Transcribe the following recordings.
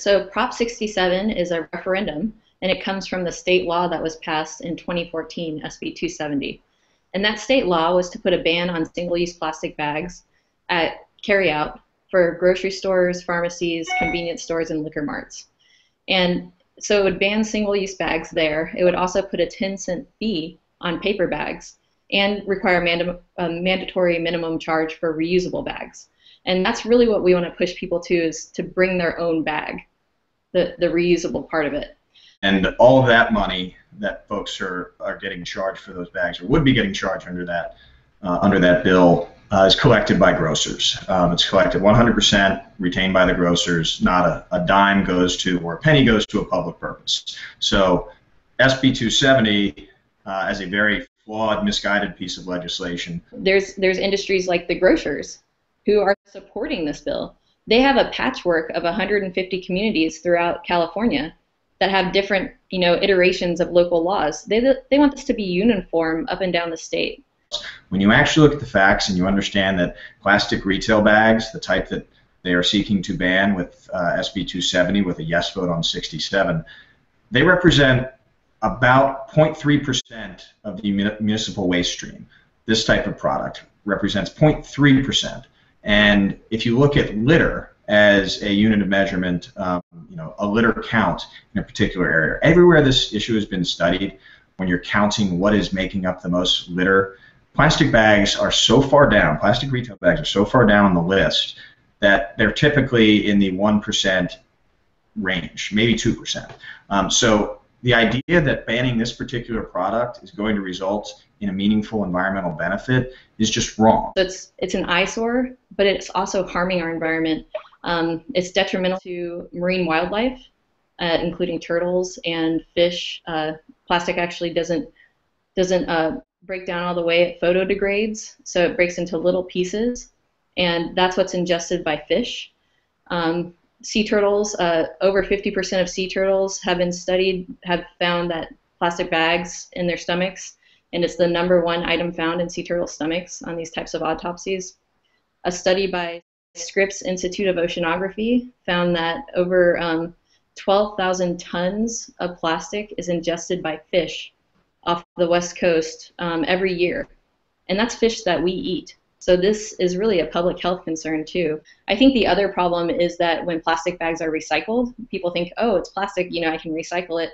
So Prop 67 is a referendum, and it comes from the state law that was passed in 2014, SB 270. And that state law was to put a ban on single-use plastic bags at carryout for grocery stores, pharmacies, convenience stores, and liquor marts. And so it would ban single-use bags there. It would also put a 10-cent fee on paper bags and require a mandatory minimum charge for reusable bags. And that's really what we want to push people to, is to bring their own bag, the reusable part of it. And all of that money that folks are getting charged for those bags, or would be getting charged under that bill, is collected by grocers. It's collected 100%, retained by the grocers. Not a dime goes to, or a penny goes to, a public purpose. So SB 270, as a very flawed, misguided piece of legislation. There's industries like the grocers who are supporting this bill. They have a patchwork of 150 communities throughout California that have different, iterations of local laws. They want this to be uniform up and down the state. When you actually look at the facts and you understand that plastic retail bags, the type that they are seeking to ban with SB 270 with a yes vote on 67, they represent about 0.3% of the municipal waste stream. This type of product represents 0.3%. And if you look at litter as a unit of measurement, a litter count in a particular area, everywhere this issue has been studied, when you're counting what is making up the most litter, plastic bags are so far down, plastic retail bags are so far down on the list that they're typically in the 1% range, maybe 2%. So the idea that banning this particular product is going to result in a meaningful environmental benefit is just wrong. It's an eyesore, but it's also harming our environment. It's detrimental to marine wildlife, including turtles and fish. Plastic actually doesn't break down all the way. It photodegrades, so it breaks into little pieces, and that's what's ingested by fish. Sea turtles, over 50% of sea turtles have been studied, have found that plastic bags in their stomachs, and it's the #1 item found in sea turtle stomachs on these types of autopsies. A study by Scripps Institute of Oceanography found that over 12,000 tons of plastic is ingested by fish off the West Coast every year, and that's fish that we eat. So this is really a public health concern too. I think the other problem is that when plastic bags are recycled, people think, oh, it's plastic, I can recycle it.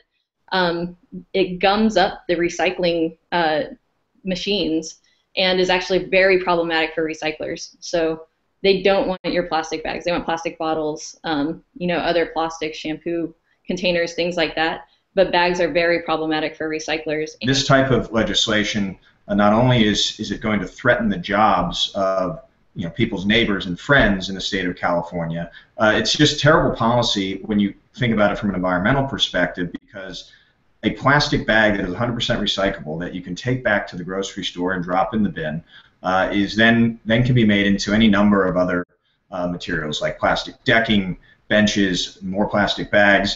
It gums up the recycling machines and is actually very problematic for recyclers. So they don't want your plastic bags. They want plastic bottles, other plastic shampoo containers, things like that. But bags are very problematic for recyclers. This type of legislation, not only is it going to threaten the jobs of people's neighbors and friends in the state of California, it's just terrible policy when you think about it from an environmental perspective, because a plastic bag that is 100% recyclable that you can take back to the grocery store and drop in the bin is then can be made into any number of other materials like plastic decking, benches, more plastic bags.